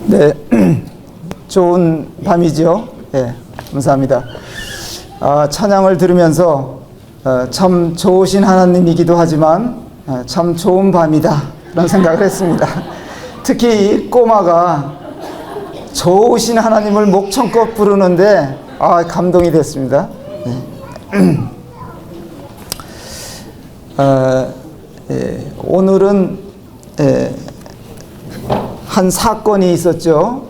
네, 좋은 밤이죠. 네, 감사합니다. 찬양을 들으면서 참 좋으신 하나님이기도 하지만 참 좋은 밤이다 그런 생각을 했습니다. 특히 이 꼬마가 좋으신 하나님을 목청껏 부르는데 감동이 됐습니다. 네. 오늘은 한 사건이 있었죠.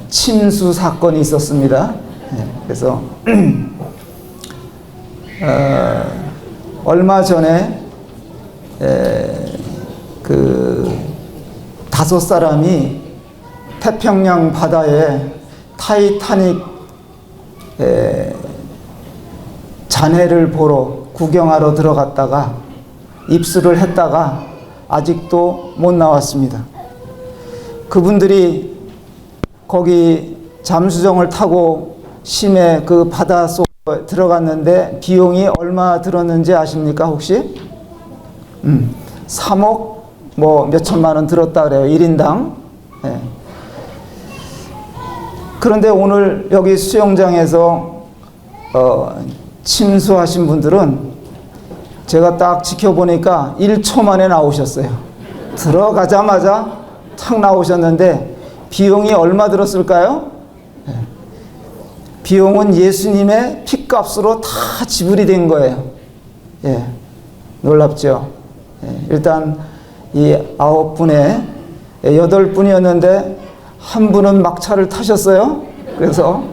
침수 사건이 있었습니다. 그래서 얼마 전에 그 5사람이 태평양 바다에 타이타닉 잔해를 보러 구경하러 들어갔다가 입수를 했다가 아직도 못 나왔습니다. 그분들이 거기 잠수정을 타고 심해 그 바다 속에 들어갔는데 비용이 얼마 들었는지 아십니까 혹시? 3억 뭐 몇천만 원 들었다 그래요. 1인당. 네. 그런데 오늘 여기 수영장에서 침수하신 분들은 제가 딱 지켜보니까 1초 만에 나오셨어요. 들어가자마자 탁 나오셨는데 비용이 얼마 들었을까요? 네. 비용은 예수님의 핏값으로 다 지불이 된 거예요. 예, 놀랍죠? 예, 일단 이 9분에 8분이었는데 한 분은 막차를 타셨어요. 그래서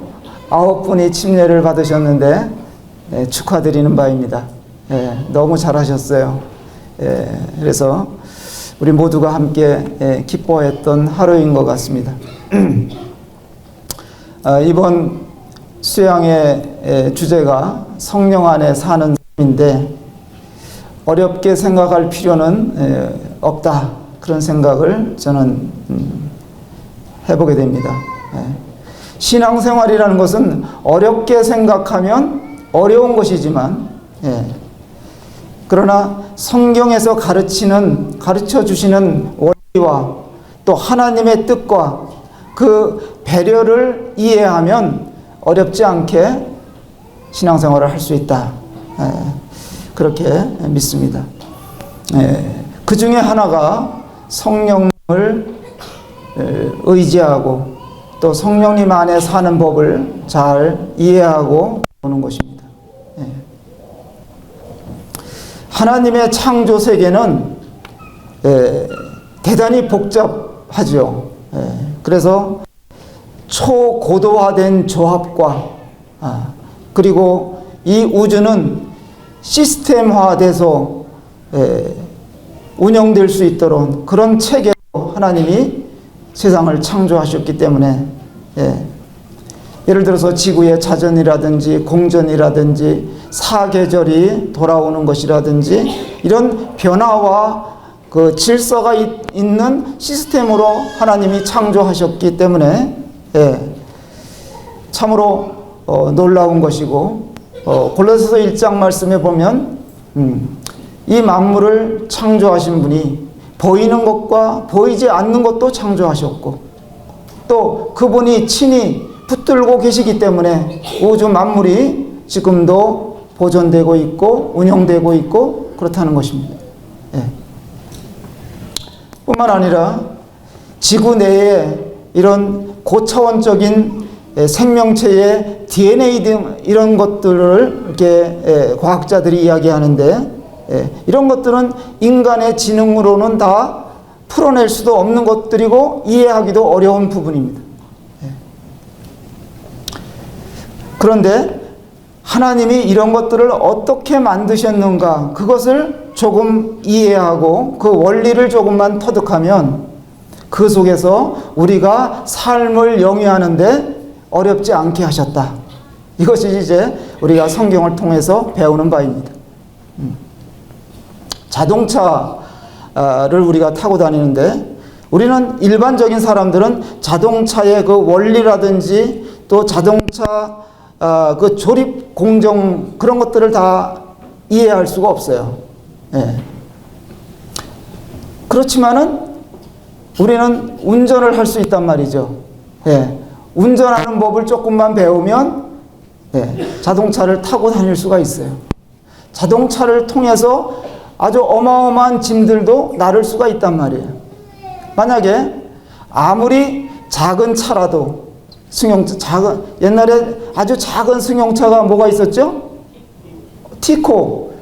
9분이 침례를 받으셨는데 축하드리는 바입니다. 너무 잘하셨어요. 그래서 우리 모두가 함께 기뻐했던 하루인 것 같습니다. 이번 수양의 주제가 성령 안에 사는 삶인데 어렵게 생각할 필요는 없다. 그런 생각을 저는 해보게 됩니다. 신앙생활이라는 것은 어렵게 생각하면 어려운 것이지만 그러나 성경에서 가르쳐 주시는 원리와 또 하나님의 뜻과 그 배려를 이해하면 어렵지 않게 신앙생활을 할 수 있다. 그렇게 믿습니다. 그 중에 하나가 성령을 의지하고 또 성령님 안에 사는 법을 잘 이해하고 보는 것입니다. 하나님의 창조 세계는 대단히 복잡하죠. 그래서 초고도화된 조합과 그리고 이 우주는 시스템화돼서 운영될 수 있도록 그런 체계로 하나님이 세상을 창조하셨기 때문에 예를 들어서 지구의 자전이라든지 공전이라든지 사계절이 돌아오는 것이라든지 이런 변화와 그 질서가 있는 시스템으로 하나님이 창조하셨기 때문에 참으로 놀라운 것이고 골로새서 1장 말씀에 보면 이 만물을 창조하신 분이 보이는 것과 보이지 않는 것도 창조하셨고 또 그분이 친히 붙들고 계시기 때문에 우주 만물이 지금도 보존되고 있고 운영되고 있고 그렇다는 것입니다. 뿐만 아니라 지구 내에 이런 고차원적인 생명체의 DNA 등 이런 것들을 이렇게 과학자들이 이야기하는데 이런 것들은 인간의 지능으로는 다 풀어낼 수도 없는 것들이고 이해하기도 어려운 부분입니다. 그런데 하나님이 이런 것들을 어떻게 만드셨는가 그것을 조금 이해하고 그 원리를 조금만 터득하면 그 속에서 우리가 삶을 영위하는데 어렵지 않게 하셨다. 이것이 이제 우리가 성경을 통해서 배우는 바입니다. 자동차를 우리가 타고 다니는데 우리는 일반적인 사람들은 자동차의 그 원리라든지 또 자동차 그 조립 공정 그런 것들을 다 이해할 수가 없어요. 그렇지만은 우리는 운전을 할 수 있단 말이죠. 예, 운전하는 법을 조금만 배우면 자동차를 타고 다닐 수가 있어요. 자동차를 통해서 아주 어마어마한 짐들도 나를 수가 있단 말이에요. 만약에 아무리 작은 차라도 옛날에 아주 작은 승용차가 뭐가 있었죠? 티코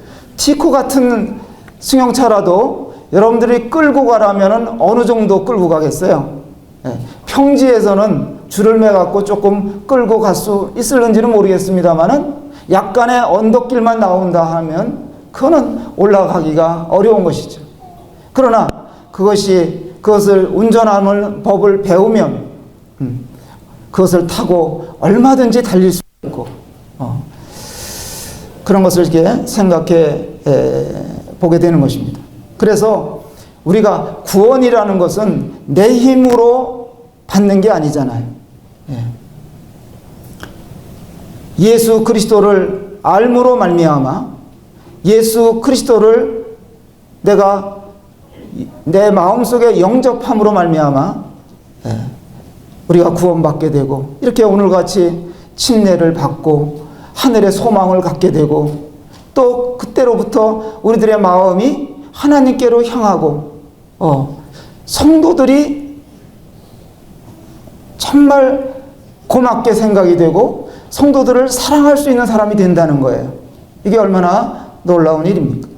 같은 승용차라도 여러분들이 끌고 가라면 어느 정도 끌고 가겠어요? 평지에서는 줄을 매갖고 조금 끌고 갈 수 있을는지는 모르겠습니다만은 약간의 언덕길만 나온다 하면 그거는 올라가기가 어려운 것이죠. 그러나 그것을 운전하는 법을 배우면 그것을 타고 얼마든지 달릴 수 있고 그런 것을 이렇게 생각해 보게 되는 것입니다. 그래서 우리가 구원이라는 것은 내 힘으로 받는 게 아니잖아요. 예수 그리스도를 알므로 말미암아 예수 그리스도를 내가 내 마음속에 영접함으로 말미암아 우리가 구원받게 되고 이렇게 오늘같이 침례를 받고 하늘의 소망을 갖게 되고 또 그때로부터 우리들의 마음이 하나님께로 향하고 성도들이 정말 고맙게 생각이 되고 성도들을 사랑할 수 있는 사람이 된다는 거예요. 이게 얼마나 놀라운 일입니까?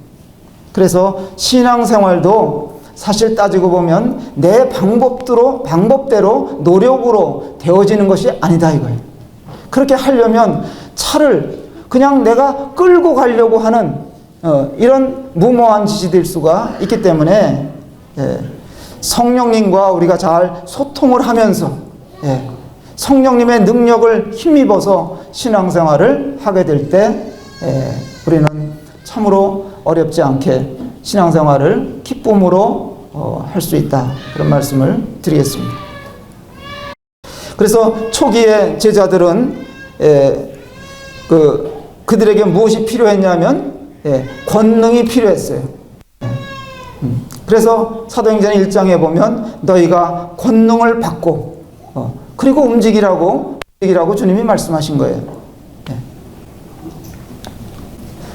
그래서 신앙생활도 사실 따지고 보면 내 방법대로 노력으로 되어지는 것이 아니다 이거예요. 그렇게 하려면 차를 그냥 내가 끌고 가려고 하는 이런 무모한 짓이 될 수가 있기 때문에 성령님과 우리가 잘 소통을 하면서 성령님의 능력을 힘입어서 신앙생활을 하게 될 때 우리는 참으로 어렵지 않게 신앙생활을 기쁨으로 할 수 있다. 그런 말씀을 드리겠습니다. 그래서 초기에 제자들은 그들에게 무엇이 필요했냐면 권능이 필요했어요. 그래서 사도행전 1장에 보면 너희가 권능을 받고 그리고 움직이라고 주님이 말씀하신 거예요.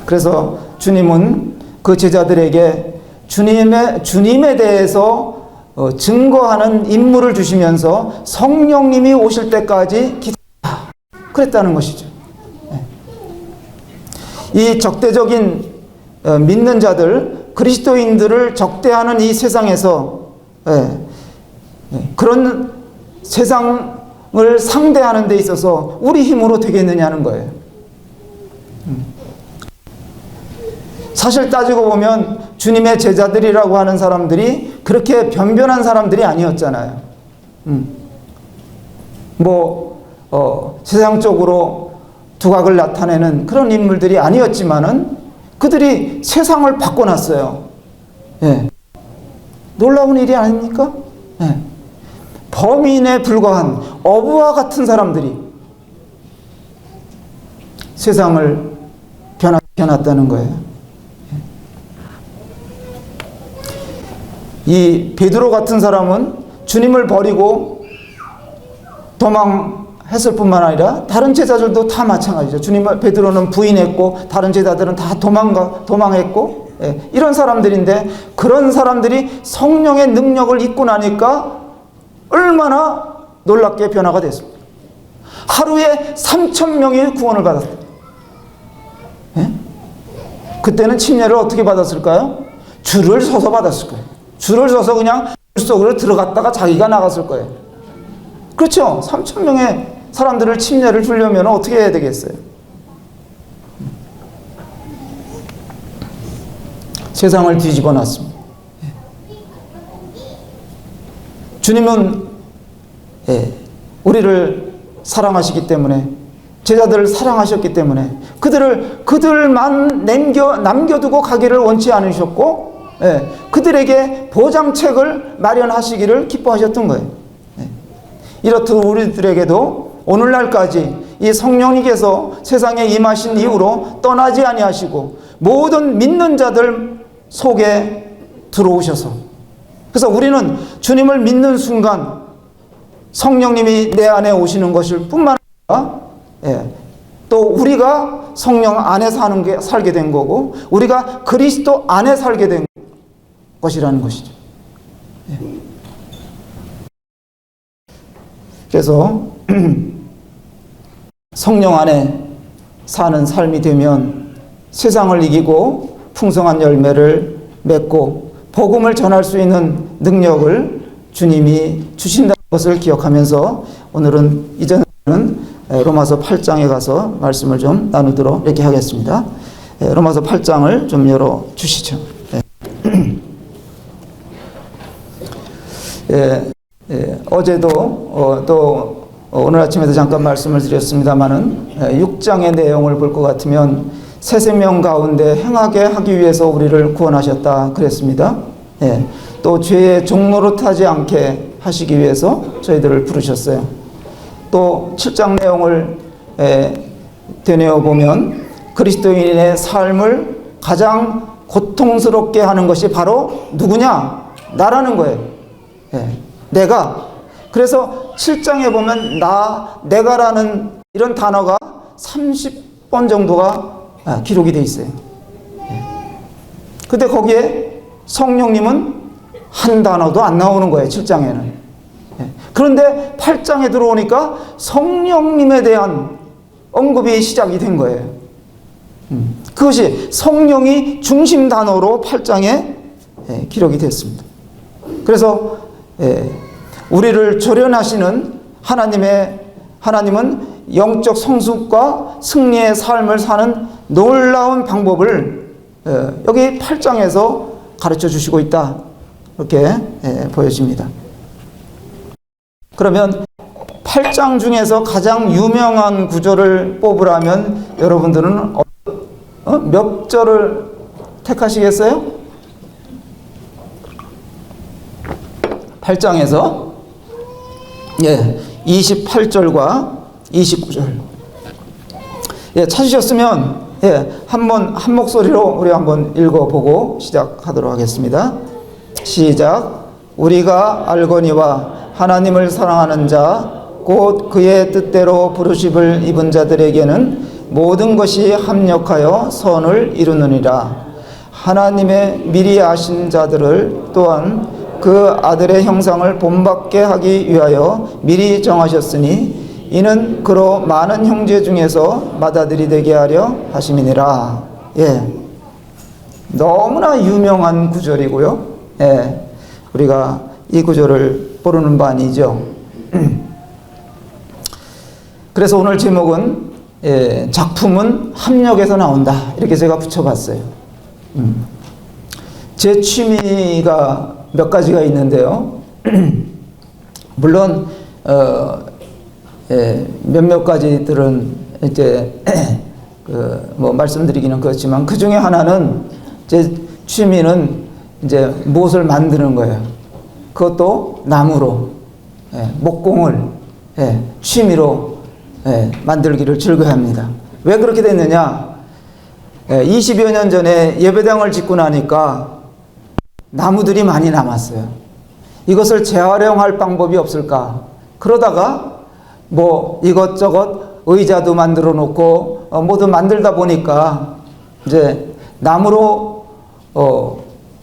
그래서 주님은 그 제자들에게 주님에 대해서 증거하는 임무를 주시면서 성령님이 오실 때까지 기다리라 그랬다는 것이죠. 이 적대적인 믿는 자들, 그리스도인들을 적대하는 이 세상에서 그런 세상을 상대하는 데 있어서 우리 힘으로 되겠느냐는 거예요. 사실 따지고 보면 주님의 제자들이라고 하는 사람들이 그렇게 변변한 사람들이 아니었잖아요. 세상적으로 두각을 나타내는 그런 인물들이 아니었지만은 그들이 세상을 바꿔놨어요. 놀라운 일이 아닙니까? 범인에 불과한 어부와 같은 사람들이 세상을 변화시켜놨다는 거예요. 이 베드로 같은 사람은 주님을 버리고 도망했을 뿐만 아니라 다른 제자들도 다 마찬가지죠. 베드로는 부인했고 다른 제자들은 다 도망했고 이런 사람들인데 그런 사람들이 성령의 능력을 입고 나니까 얼마나 놀랍게 변화가 됐습니다. 하루에 3,000명이 구원을 받았어요. 그때는 침례를 어떻게 받았을까요? 줄을 서서 받았을 거예요. 줄을 서서 그냥 줄 속으로 들어갔다가 자기가 나갔을 거예요. 그렇죠? 3,000명의 사람들을 침례를 주려면 어떻게 해야 되겠어요? 세상을 뒤집어 놨습니다. 주님은 우리를 사랑하시기 때문에 제자들을 사랑하셨기 때문에 그들만 남겨두고 가기를 원치 않으셨고 그들에게 보장책을 마련하시기를 기뻐하셨던 거예요. 이렇듯 우리들에게도 오늘날까지 이 성령님께서 세상에 임하신 이후로 떠나지 아니하시고 모든 믿는 자들 속에 들어오셔서 그래서 우리는 주님을 믿는 순간 성령님이 내 안에 오시는 것일 뿐만 아니라 또 우리가 성령 안에 살게 된 거고 우리가 그리스도 안에 살게 된 것이라는 것이죠. 그래서 성령 안에 사는 삶이 되면 세상을 이기고 풍성한 열매를 맺고 복음을 전할 수 있는 능력을 주님이 주신다는 것을 기억하면서 오늘은 이전에는 로마서 8장에 가서 말씀을 좀 나누도록 이렇게 하겠습니다. 로마서 8장을 좀 열어 주시죠. 어제도 또 오늘 아침에도 잠깐 말씀을 드렸습니다마는 6장의 내용을 볼 것 같으면 새 생명 가운데 행하게 하기 위해서 우리를 구원하셨다 그랬습니다. 또 죄의 종로로 타지 않게 하시기 위해서 저희들을 부르셨어요. 또 7장 내용을 되뇌어 보면 그리스도인의 삶을 가장 고통스럽게 하는 것이 바로 누구냐? 나라는 거예요. 내가. 그래서 7장에 보면 내가라는 이런 단어가 30번 정도가 기록이 돼 있어요. 근데 거기에 성령님은 한 단어도 안 나오는 거예요. 7장에는. 그런데 8장에 들어오니까 성령님에 대한 언급이 시작이 된 거예요. 그것이 성령이 중심 단어로 8장에 기록이 됐습니다. 그래서 우리를 조련하시는 하나님은 영적 성숙과 승리의 삶을 사는 놀라운 방법을 여기 8장에서 가르쳐 주시고 있다. 이렇게 보여집니다. 그러면 8장 중에서 가장 유명한 구절을 뽑으라면 여러분들은 몇 절을 택하시겠어요? 8장에서 28절과 29절. 찾으셨으면 한 목소리로 우리 한번 읽어보고 시작하도록 하겠습니다. 시작. 우리가 알거니와 하나님을 사랑하는 자 곧 그의 뜻대로 부르심을 입은 자들에게는 모든 것이 합력하여 선을 이루느니라. 하나님의 미리 아신 자들을 또한 그 아들의 형상을 본받게 하기 위하여 미리 정하셨으니 이는 그로 많은 형제 중에서 맏아들이 되게 하려 하심이니라. 너무나 유명한 구절이고요. 우리가 이 구절을 모르는 바 아니죠. 그래서 오늘 제목은 작품은 합력에서 나온다. 이렇게 제가 붙여봤어요. 제 취미가 몇 가지가 있는데요. 물론 몇몇 가지들은 이제 뭐 말씀드리기는 그렇지만 그 중에 하나는 제 취미는 이제 무엇을 만드는 거예요. 그것도 나무로 목공을 취미로 만들기를 즐거워합니다. 왜 그렇게 됐느냐? 20여 년 전에 예배당을 짓고 나니까 나무들이 많이 남았어요. 이것을 재활용할 방법이 없을까? 그러다가 뭐 이것저것 의자도 만들어 놓고 모두 만들다 보니까 이제 나무로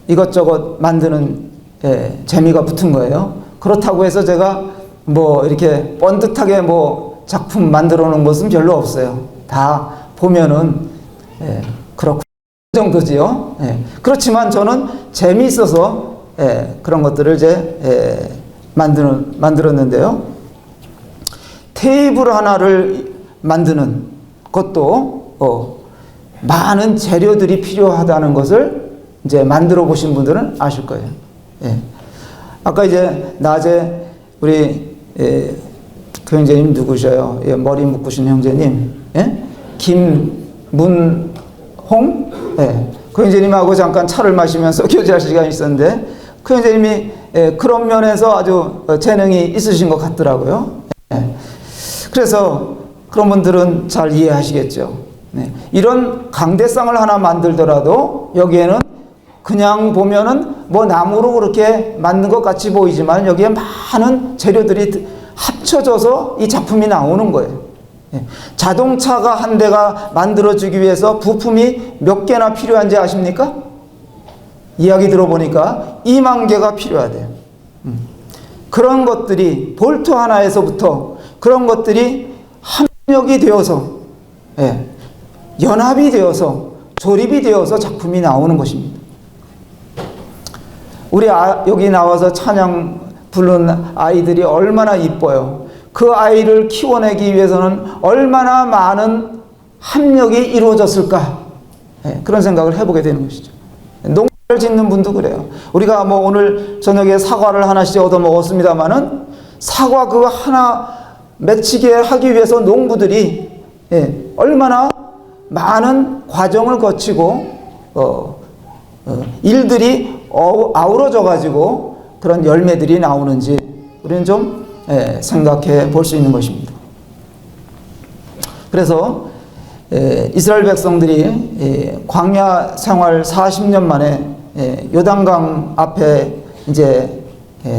이것저것 만드는 재미가 붙은 거예요. 그렇다고 해서 제가 뭐 이렇게 번듯하게 뭐 작품 만들어 놓은 것은 별로 없어요. 다 보면은 그렇고 그 정도지요. 그렇지만 저는 재미있어서 그런 것들을 이제 만들었는데요. 테이블 하나를 만드는 것도 많은 재료들이 필요하다는 것을 이제 만들어 보신 분들은 아실 거예요. 아까 이제 낮에 우리 그 형제님 누구셔요? 머리 묶으신 형제님, 김문홍? 그 형제님하고 잠깐 차를 마시면서 교제할 시간이 있었는데 그 형제님이 그런 면에서 아주 재능이 있으신 것 같더라고요. 그래서 그런 분들은 잘 이해하시겠죠. 이런 강대상을 하나 만들더라도 여기에는 그냥 보면은 뭐 나무로 그렇게 만든 것 같이 보이지만 여기에 많은 재료들이 합쳐져서 이 작품이 나오는 거예요. 자동차가 한 대가 만들어지기 위해서 부품이 몇 개나 필요한지 아십니까? 이야기 들어보니까 2만 개가 필요하대요. 그런 것들이 볼트 하나에서부터 그런 것들이 합력이 되어서 연합이 되어서 조립이 되어서 작품이 나오는 것입니다. 우리 여기 나와서 찬양 부른 아이들이 얼마나 이뻐요. 그 아이를 키워내기 위해서는 얼마나 많은 합력이 이루어졌을까, 그런 생각을 해보게 되는 것이죠. 농사를 짓는 분도 그래요. 우리가 뭐 오늘 저녁에 사과를 하나씩 얻어 먹었습니다마는 사과 그거 하나 맺히게 하기 위해서 농부들이 얼마나 많은 과정을 거치고 일들이 아우러져 가지고 그런 열매들이 나오는지 우리는 좀 생각해 볼 수 있는 것입니다. 그래서 이스라엘 백성들이 광야 생활 40년 만에 요단강 앞에 이제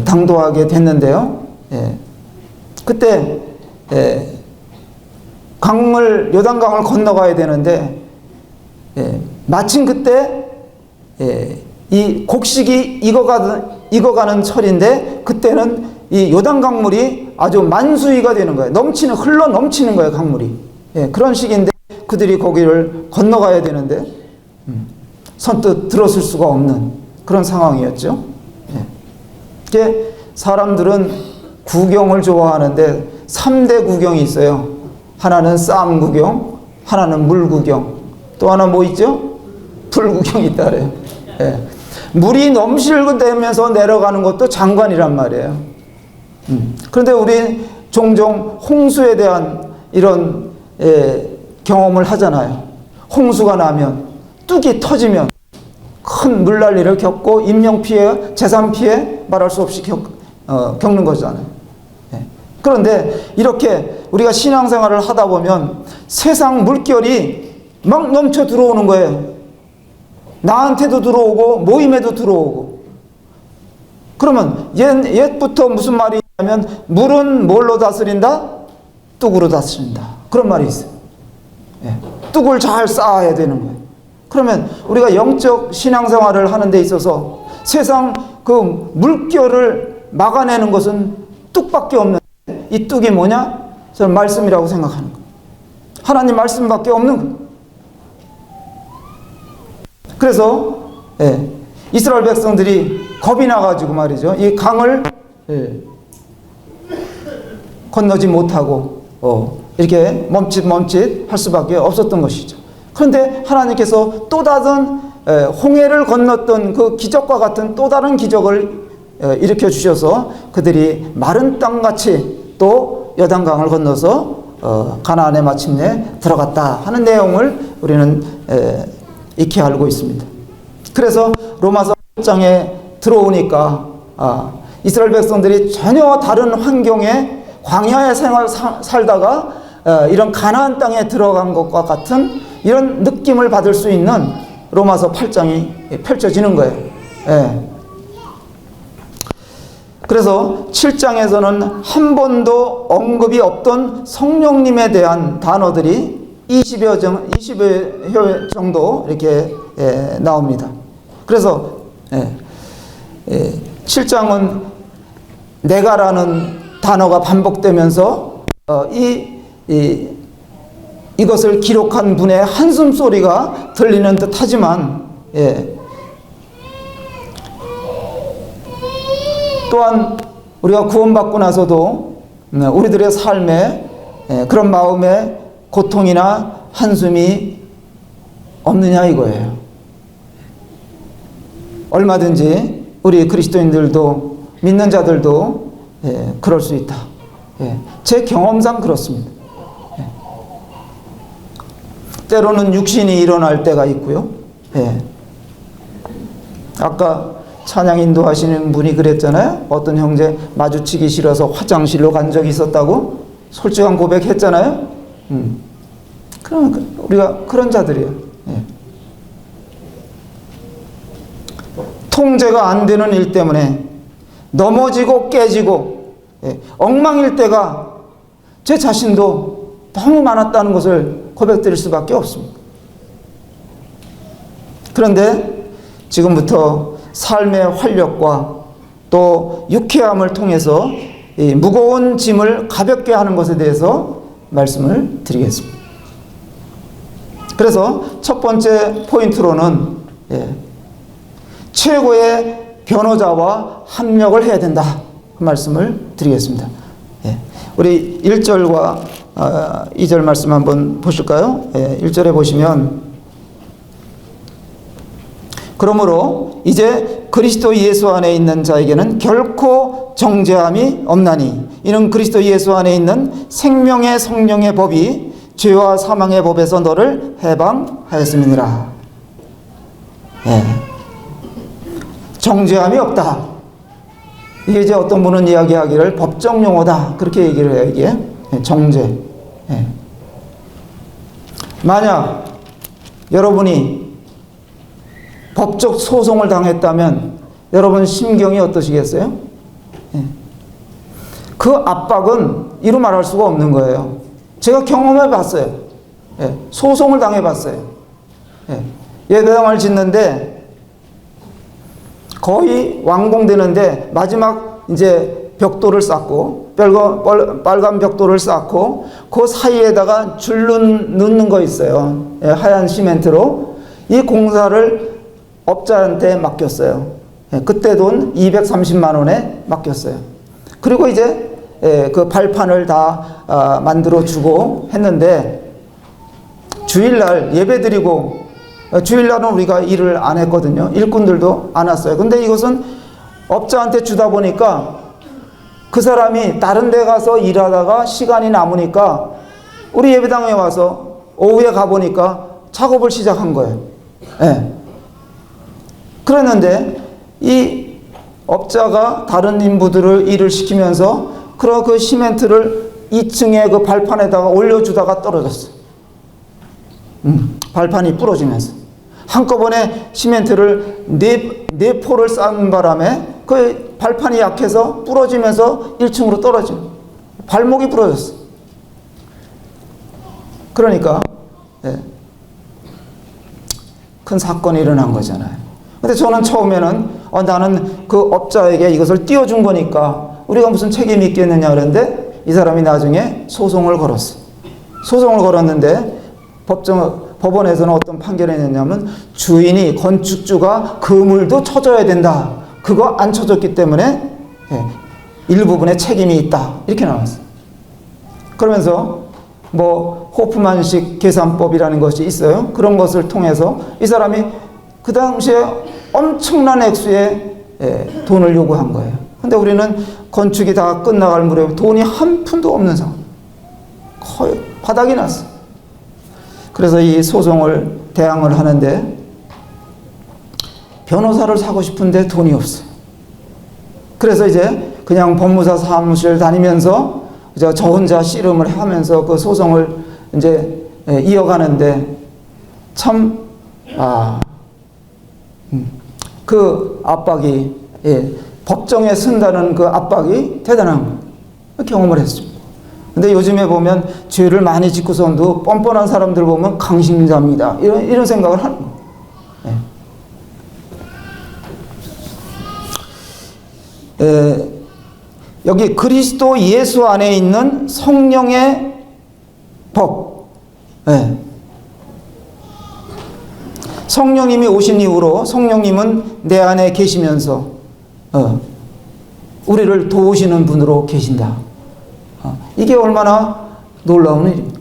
당도하게 됐는데요. 그때 요단강을 건너가야 되는데 마침 그때 이 곡식이 익어가는 철인데 그때는 이 요단강물이 아주 만수위가 되는 거예요. 흘러 넘치는 거예요, 강물이. 그런 시기인데 그들이 거기를 건너가야 되는데 선뜻 들어설 수가 없는 그런 상황이었죠. 사람들은 구경을 좋아하는데 3대 구경이 있어요. 하나는 쌈 구경, 하나는 물 구경, 또 하나 뭐 있죠? 불 구경이 있다 그래요. 물이 넘실대면서 내려가는 것도 장관이란 말이에요. 그런데 우리 종종 홍수에 대한 이런 경험을 하잖아요. 홍수가 나면, 뚝이 터지면 큰 물난리를 겪고 인명피해, 재산피해 말할 수 없이 겪는 거잖아요. 그런데 이렇게 우리가 신앙생활을 하다 보면 세상 물결이 막 넘쳐 들어오는 거예요. 나한테도 들어오고 모임에도 들어오고. 그러면 옛부터 무슨 말이 있냐면 물은 뭘로 다스린다? 뚝으로 다스린다. 그런 말이 있어요. 뚝을 잘 쌓아야 되는 거예요. 그러면 우리가 영적 신앙생활을 하는 데 있어서 세상 그 물결을 막아내는 것은 뚝밖에 없는, 이 뚝이 뭐냐? 저는 말씀이라고 생각하는 거예요. 하나님 말씀밖에 없는 거예요. 그래서 이스라엘 백성들이 겁이 나가지고 말이죠. 이 강을 건너지 못하고 이렇게 멈칫멈칫 할 수밖에 없었던 것이죠. 그런데 하나님께서 또 다른 홍해를 건넜던 그 기적과 같은 또 다른 기적을 일으켜 주셔서 그들이 마른 땅같이 또 요단강을 건너서 가나안에 마침내 들어갔다 하는 내용을 우리는 익히 알고 있습니다. 그래서 로마서 8장에 들어오니까 이스라엘 백성들이 전혀 다른 환경에 광야의 생활 살다가 이런 가나안 땅에 들어간 것과 같은 이런 느낌을 받을 수 있는 로마서 8장이 펼쳐지는 거예요. 그래서 7장에서는 한 번도 언급이 없던 성령님에 대한 단어들이 20여 정도 이렇게 나옵니다. 그래서 7장은 내가라는 단어가 반복되면서 이것을 기록한 분의 한숨 소리가 들리는 듯 하지만 또한 우리가 구원받고 나서도 우리들의 삶에 그런 마음의 고통이나 한숨이 없느냐 이거예요. 얼마든지 우리 그리스도인들도 믿는 자들도 그럴 수 있다. 제 경험상 그렇습니다. 때로는 육신이 일어날 때가 있고요. 아까 찬양 인도하시는 분이 그랬잖아요. 어떤 형제 마주치기 싫어서 화장실로 간 적이 있었다고 솔직한 고백했잖아요. 우리가 그런 자들이에요. 통제가 안 되는 일 때문에 넘어지고 깨지고 엉망일 때가 제 자신도 너무 많았다는 것을 고백드릴 수밖에 없습니다. 그런데 지금부터 삶의 활력과 또 유쾌함을 통해서 이 무거운 짐을 가볍게 하는 것에 대해서 말씀을 드리겠습니다. 그래서 첫 번째 포인트로는 최고의 변호자와 합력을 해야 된다 그 말씀을 드리겠습니다. 우리 1절과 2절 말씀 한번 보실까요? 1절에 보시면 그러므로 이제 그리스도 예수 안에 있는 자에게는 결코 정죄함이 없나니 이는 그리스도 예수 안에 있는 생명의 성령의 법이 죄와 사망의 법에서 너를 해방하였음이니라. 정죄함이 없다. 이게 이제 어떤 분은 이야기하기를 법정 용어다 그렇게 얘기를 해요. 이게 정죄. 만약 여러분이 법적 소송을 당했다면 여러분 심경이 어떠시겠어요? 그 압박은 이루 말할 수가 없는 거예요. 제가 경험해 봤어요. 소송을 당해 봤어요. 예배당을 짓는데 거의 완공되는데 마지막 이제 벽돌을 쌓고 빨간 벽돌을 쌓고 그 사이에다가 줄 넣는 거 있어요. 하얀 시멘트로 이 공사를 업자한테 맡겼어요. 그때 돈 230만 원에 맡겼어요. 그리고 이제 그 발판을 다 만들어 주고 했는데 주일날 예배 드리고 주일날은 우리가 일을 안 했거든요. 일꾼들도 안 왔어요. 근데 이것은 업자한테 주다 보니까 그 사람이 다른 데 가서 일하다가 시간이 남으니까 우리 예배당에 와서 오후에 가보니까 작업을 시작한 거예요. 그랬는데 이 업자가 다른 인부들을 일을 시키면서 그 시멘트를 2층에 그 발판에다가 올려주다가 떨어졌어. 발판이 부러지면서 한꺼번에 시멘트를 네 포를 쌓는 바람에 그 발판이 약해서 부러지면서 1층으로 떨어진 발목이 부러졌어. 그러니까 큰 사건이 일어난 거잖아요. 근데 저는 처음에는 나는 그 업자에게 이것을 띄워준 거니까 우리가 무슨 책임이 있겠느냐 그랬는데 이 사람이 나중에 소송을 걸었어. 소송을 걸었는데 법원에서는 어떤 판결을 했냐면 주인이 건축주가 그물도 쳐줘야 된다. 그거 안 쳐줬기 때문에 일부분의 책임이 있다. 이렇게 나왔어. 그러면서 뭐 호프만식 계산법이라는 것이 있어요. 그런 것을 통해서 이 사람이 그 당시에 엄청난 액수의 돈을 요구한 거예요. 근데 우리는 건축이 다 끝나갈 무렵에 돈이 한 푼도 없는 상황. 거의 바닥이 났어. 그래서 이 소송을 대항을 하는데 변호사를 사고 싶은데 돈이 없어요. 그래서 이제 그냥 법무사 사무실 다니면서 저 혼자 씨름을 하면서 그 소송을 이제 이어가는데 참 그 압박이 법정에 쓴다는 그 압박이 대단한 경험을 했습니다. 근데 요즘에 보면 죄를 많이 짓고선도 뻔뻔한 사람들 보면 강심자입니다. 이런 생각을 하는 거예요. 여기 그리스도 예수 안에 있는 성령의 법. 성령님이 오신 이후로 성령님은 내 안에 계시면서 우리를 도우시는 분으로 계신다. 이게 얼마나 놀라운 일입니다.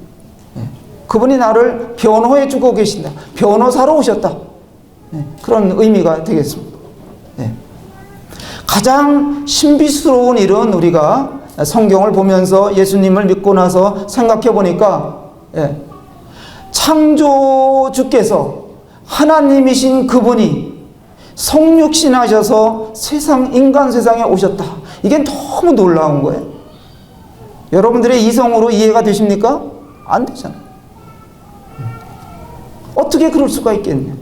그분이 나를 변호해 주고 계신다. 변호사로 오셨다. 그런 의미가 되겠습니다. 가장 신비스러운 일은 우리가 성경을 보면서 예수님을 믿고 나서 생각해 보니까 창조주께서 하나님이신 그분이 성육신하셔서 인간 세상에 오셨다. 이게 너무 놀라운 거예요. 여러분들의 이성으로 이해가 되십니까? 안 되잖아요. 어떻게 그럴 수가 있겠냐.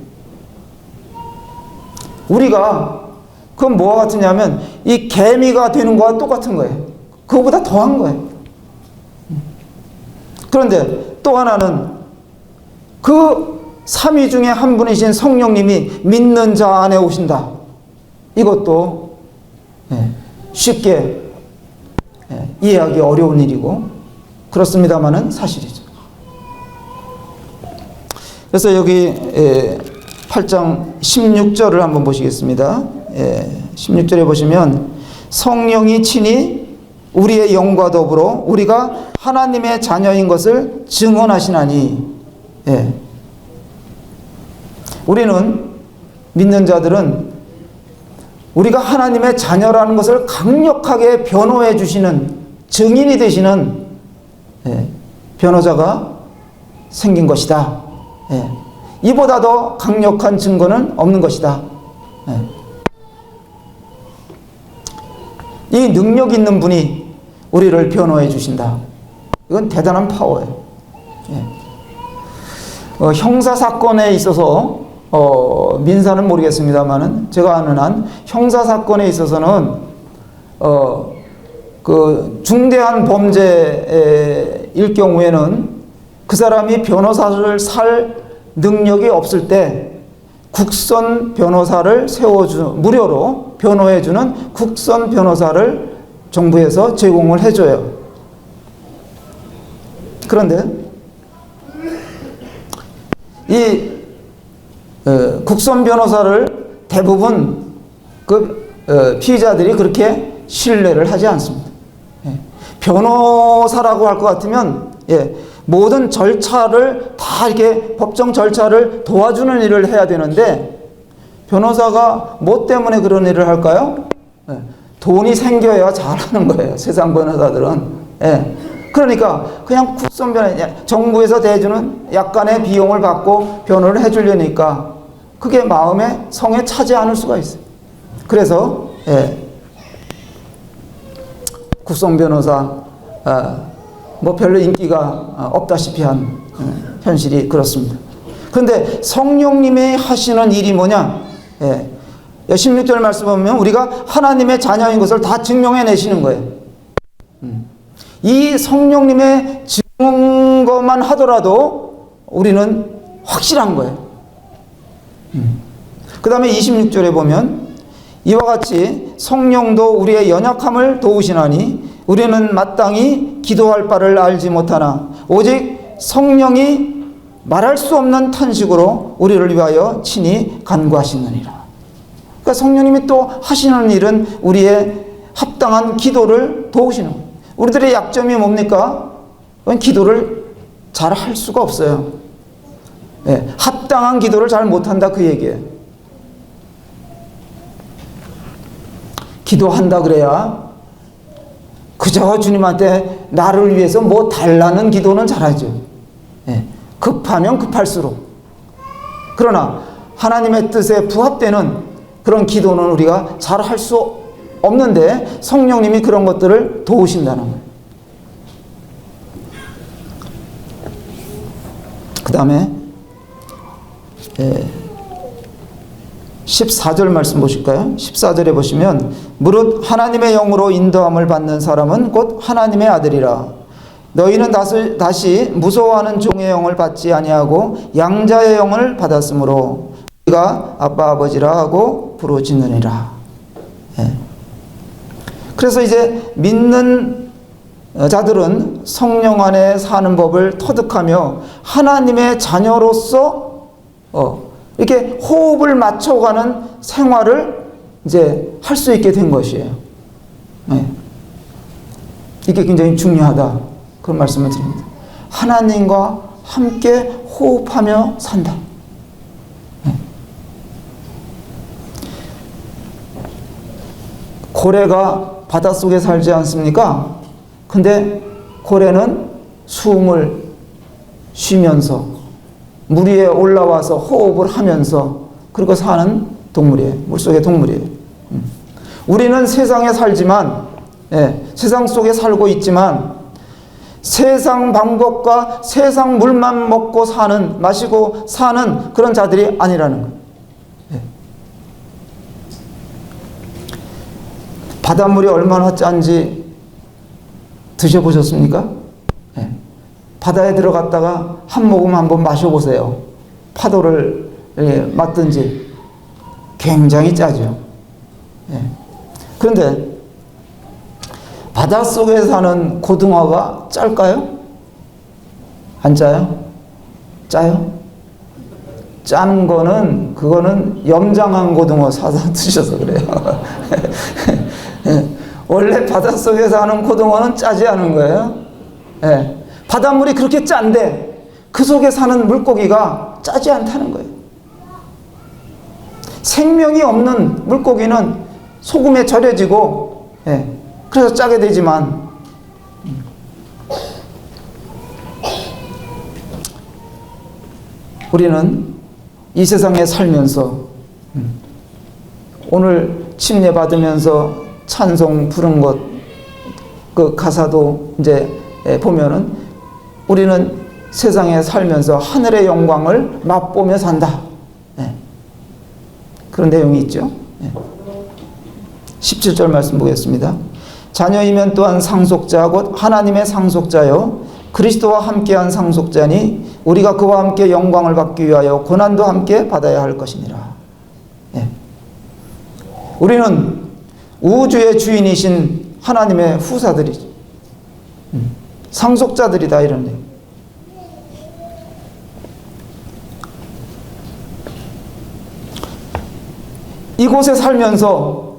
우리가 그건 뭐와 같으냐면 이 개미가 되는 거와 똑같은 거예요. 그거보다 더한 거예요. 그런데 또 하나는 그 삼위 중에 한 분이신 성령님이 믿는 자 안에 오신다. 이것도 쉽게 이해하기 어려운 일이고 그렇습니다마는 사실이죠. 그래서 여기 8장 16절을 한번 보시겠습니다. 16절에 보시면 성령이 친히 우리의 영과 더불어 우리가 하나님의 자녀인 것을 증언하시나니. 우리는 믿는 자들은 우리가 하나님의 자녀라는 것을 강력하게 변호해 주시는 증인이 되시는 변호자가 생긴 것이다. 이보다 더 강력한 증거는 없는 것이다. 이 능력 있는 분이 우리를 변호해 주신다. 이건 대단한 파워예요. 형사사건에 있어서 민사는 모르겠습니다만은 제가 아는 한 형사사건에 있어서는 그 중대한 범죄일 경우에는 그 사람이 변호사를 살 능력이 없을 때 국선 변호사를 무료로 변호해주는 국선 변호사를 정부에서 제공을 해줘요. 그런데 이 국선 변호사를 대부분 그 피의자들이 그렇게 신뢰를 하지 않습니다. 변호사라고 할 것 같으면 모든 절차를 다 이렇게 법정 절차를 도와주는 일을 해야 되는데 변호사가 뭐 때문에 그런 일을 할까요? 돈이 생겨야 잘하는 거예요. 세상 변호사들은. 그러니까 그냥 국선 변호사, 정부에서 대주는 약간의 비용을 받고 변호를 해주려니까 그게 마음에 성에 차지 않을 수가 있어요. 그래서 국선 변호사 뭐 별로 인기가 없다시피 한 현실이 그렇습니다. 그런데 성령님이 하시는 일이 뭐냐? 16절 말씀 보면 우리가 하나님의 자녀인 것을 다 증명해 내시는 거예요. 이 성령님의 증거만 하더라도 우리는 확실한 거예요. 그 다음에 26절에 보면 이와 같이 성령도 우리의 연약함을 도우시나니 우리는 마땅히 기도할 바를 알지 못하나 오직 성령이 말할 수 없는 탄식으로 우리를 위하여 친히 간구하시느니라. 그러니까 성령님이 또 하시는 일은 우리의 합당한 기도를 도우시는 거예요. 우리들의 약점이 뭡니까? 기도를 잘 할 수가 없어요. 합당한 기도를 잘 못한다 그 얘기예요. 기도한다 그래야 그저 주님한테 나를 위해서 뭐 달라는 기도는 잘하죠. 급하면 급할수록. 그러나 하나님의 뜻에 부합되는 그런 기도는 우리가 잘 할 수 없는데 성령님이 그런 것들을 도우신다는 거예요. 그 다음에 14절 말씀 보실까요? 14절에 보시면 무릇 하나님의 영으로 인도함을 받는 사람은 곧 하나님의 아들이라. 너희는 다시 무서워하는 종의 영을 받지 아니하고 양자의 영을 받았으므로 우리가 아빠 아버지라 하고 부르짖느니라. 그래서 이제 믿는 자들은 성령 안에 사는 법을 터득하며 하나님의 자녀로서 이렇게 호흡을 맞춰가는 생활을 이제 할 수 있게 된 것이에요. 이게 굉장히 중요하다. 그런 말씀을 드립니다. 하나님과 함께 호흡하며 산다. 고래가 바닷속에 살지 않습니까? 근데 고래는 숨을 쉬면서 물 위에 올라와서 호흡을 하면서 그리고 사는 동물이에요. 물속의 동물이에요. 우리는 세상에 살지만 세상 속에 살고 있지만 세상 방법과 세상 물만 먹고 마시고 사는 그런 자들이 아니라는 거예요. 바닷물이 얼마나 짠지 드셔보셨습니까? 예. 바다에 들어갔다가 한 모금 한번 마셔보세요. 파도를 맞든지 굉장히 짜죠. 예. 그런데 바닷속에 사는 고등어가 짤까요? 안 짜요? 짜요? 짠 거는 그거는 염장한 고등어 사서 드셔서 그래요. 원래 바닷속에 사는 고등어는 짜지 않은 거예요. 예. 바닷물이 그렇게 짠데 그 속에 사는 물고기가 짜지 않다는 거예요. 생명이 없는 물고기는 소금에 절여지고, 예. 그래서 짜게 되지만 우리는 이 세상에 살면서 오늘 침례 받으면서 찬송 부른 것, 그 가사도 이제 보면은 우리는 세상에 살면서 하늘의 영광을 맛보며 산다. 예. 그런 내용이 있죠. 예. 17절 말씀 보겠습니다. 자녀이면 또한 상속자 곧 하나님의 상속자요 그리스도와 함께한 상속자니 우리가 그와 함께 영광을 받기 위하여 고난도 함께 받아야 할 것이니라. 예. 우리는 우주의 주인이신 하나님의 후사들이죠. 상속자들이다 이런 얘기. 이곳에 살면서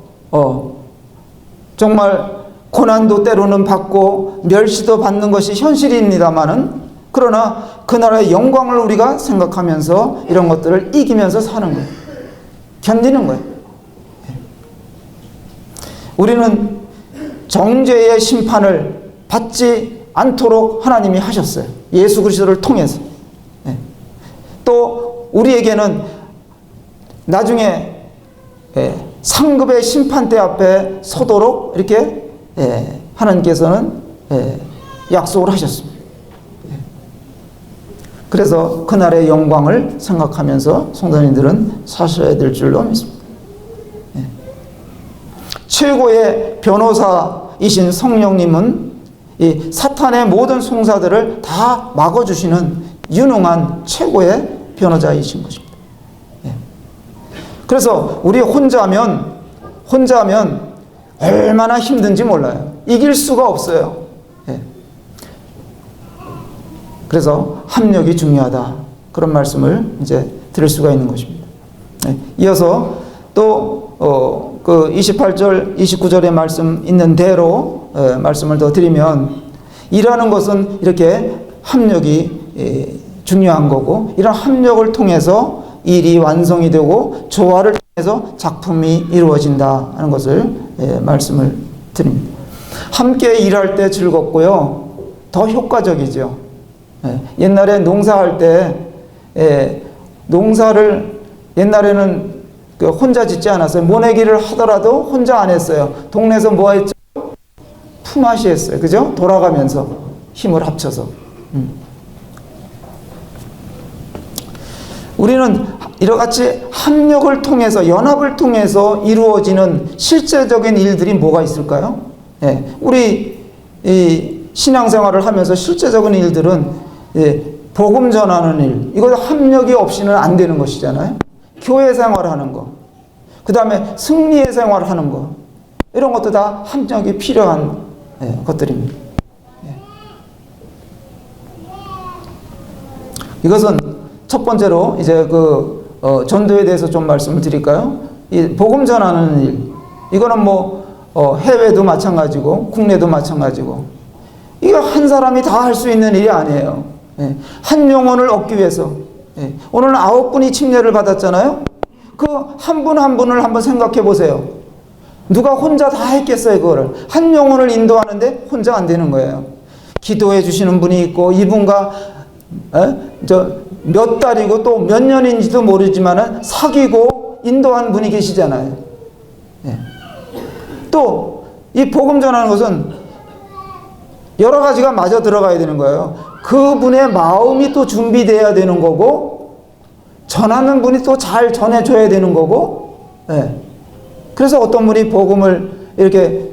정말 고난도 때로는 받고 멸시도 받는 것이 현실입니다마는 그러나 그 나라의 영광을 우리가 생각하면서 이런 것들을 이기면서 사는 거예요. 견디는 거예요. 우리는 정죄의 심판을 받지 않도록 하나님이 하셨어요. 예수 그리스도를 통해서. 또 우리에게는 나중에 상급의 심판대 앞에 서도록 이렇게 하나님께서는 약속을 하셨습니다. 그래서 그날의 영광을 생각하면서 성도님들은 사셔야 될 줄로 믿습니다. 최고의 변호사이신 성령님은 이 사탄의 모든 송사들을 다 막아주시는 유능한 최고의 변호자이신 것입니다. 그래서 우리 혼자면 얼마나 힘든지 몰라요. 이길 수가 없어요. 그래서 합력이 중요하다. 그런 말씀을 이제 들을 수가 있는 것입니다. 이어서 또 그 28절, 29절의 말씀 있는 대로 말씀을 더 드리면 일하는 것은 이렇게 합력이 중요한 거고 이런 합력을 통해서 일이 완성이 되고 조화를 통해서 작품이 이루어진다 하는 것을 말씀을 드립니다. 함께 일할 때 즐겁고요. 더 효과적이죠. 옛날에 농사할 때 농사를 옛날에는 혼자 짓지 않았어요. 모내기를 하더라도 혼자 안 했어요. 동네에서 뭐 했죠? 품앗이 했어요. 그죠? 돌아가면서 힘을 합쳐서. 우리는 이렇게 합력을 통해서 연합을 통해서 이루어지는 실제적인 일들이 뭐가 있을까요? 우리 이 신앙생활을 하면서 실제적인 일들은 복음 전하는 일, 이거 합력이 없이는 안 되는 것이잖아요. 교회 생활하는 거, 그 다음에 승리의 생활하는 거, 이런 것도 다 합력이 필요한 것들입니다. 이것은 첫 번째로 이제 전도에 대해서 좀 말씀을 드릴까요? 이 복음 전하는 일, 이거는 뭐 해외도 마찬가지고 국내도 마찬가지고 이거 한 사람이 다 할 수 있는 일이 아니에요. 한 영혼을 얻기 위해서 오늘 9분이 침례를 받았잖아요. 그 한 분 한 분을 한번 생각해 보세요. 누가 혼자 다 했겠어요? 그거를 한 영혼을 인도하는데 혼자 안 되는 거예요. 기도해 주시는 분이 있고 이분과 몇 달이고 또 몇 년인지도 모르지만은 사귀고 인도한 분이 계시잖아요. 또 이 복음 전하는 것은 여러 가지가 맞아 들어가야 되는 거예요. 그분의 마음이 또 준비되어야 되는 거고 전하는 분이 또 잘 전해줘야 되는 거고 그래서 어떤 분이 복음을 이렇게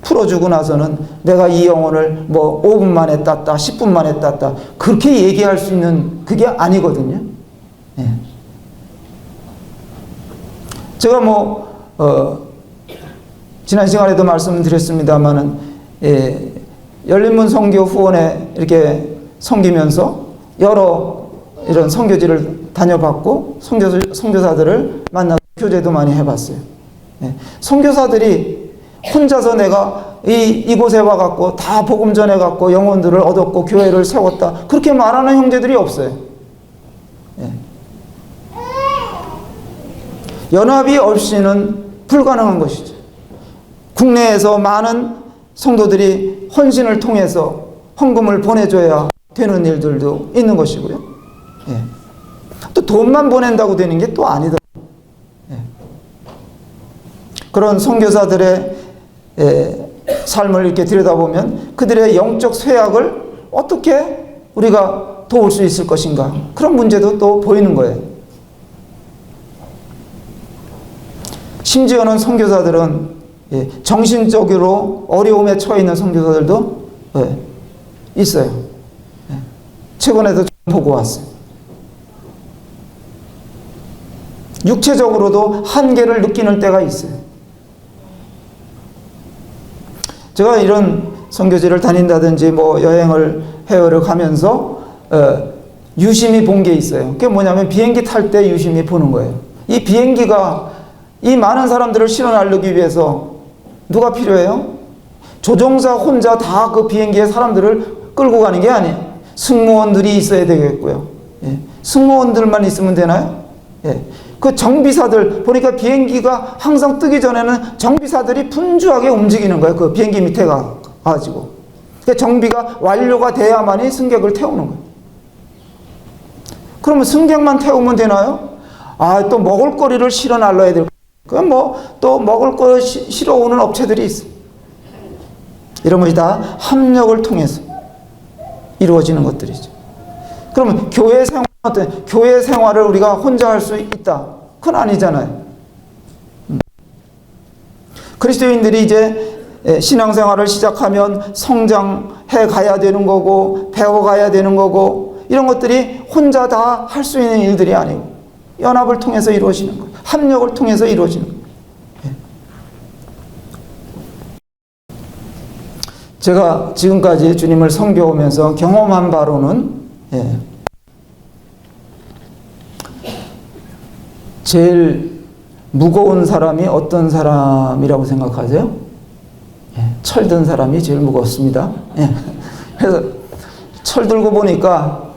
풀어주고 나서는 내가 이 영혼을 뭐 5분 만에 땄다, 10분 만에 땄다, 그렇게 얘기할 수 있는 그게 아니거든요. 예. 제가 지난 시간에도 말씀드렸습니다만은, 열린문 선교 후원에 이렇게 섬기면서 여러 이런 선교지를 다녀봤고, 선교사들을 만나서 교제도 많이 해봤어요. 예. 선교사들이 혼자서 내가 이곳에 와갖고 다 복음 전해갖고 영혼들을 얻었고 교회를 세웠다, 그렇게 말하는 형제들이 없어요. 예. 연합이 없이는 불가능한 것이죠. 국내에서 많은 성도들이 헌신을 통해서 헌금을 보내줘야 되는 일들도 있는 것이고요. 예. 또 돈만 보낸다고 되는 게 또 아니더라고요. 예. 그런 선교사들의 삶을 이렇게 들여다보면 그들의 영적 쇠약을 어떻게 우리가 도울 수 있을 것인가, 그런 문제도 또 보이는 거예요. 심지어는 선교사들은 정신적으로 어려움에 처해 있는 선교사들도 있어요. 최근에도 보고 왔어요. 육체적으로도 한계를 느끼는 때가 있어요. 제가 이런 선교지를 다닌다든지 여행을 해외를 가면서 유심히 본 게 있어요. 그게 뭐냐면 비행기 탈 때 유심히 보는 거예요. 이 비행기가 이 많은 사람들을 실어 나르기 위해서 누가 필요해요? 조종사 혼자 다 그 비행기에 사람들을 끌고 가는 게 아니에요. 승무원들이 있어야 되겠고요. 예. 승무원들만 있으면 되나요? 예. 그 정비사들 보니까 비행기가 항상 뜨기 전에는 정비사들이 분주하게 움직이는 거예요. 그 비행기 밑에 가지고. 그러니까 정비가 완료가 돼야만이 승객을 태우는 거예요. 그러면 승객만 태우면 되나요? 또 먹을거리를 실어 날라야 될 거예요. 그럼 또 먹을 거 실어 오는 업체들이 있어요. 이런 것이 다 합력을 통해서 이루어지는 것들이죠. 그러면 교회 생활을 우리가 혼자 할 수 있다, 그건 아니잖아요. 그리스도인들이 이제 신앙생활을 시작하면 성장해 가야 되는 거고, 배워가야 되는 거고, 이런 것들이 혼자 다 할 수 있는 일들이 아니고 연합을 통해서 이루어지는 거예요. 합력을 통해서 이루어지는 거예요. 제가 지금까지 주님을 섬겨오면서 경험한 바로는 제일 무거운 사람이 어떤 사람이라고 생각하세요? 철든 사람이 제일 무겁습니다. 그래서 철 들고 보니까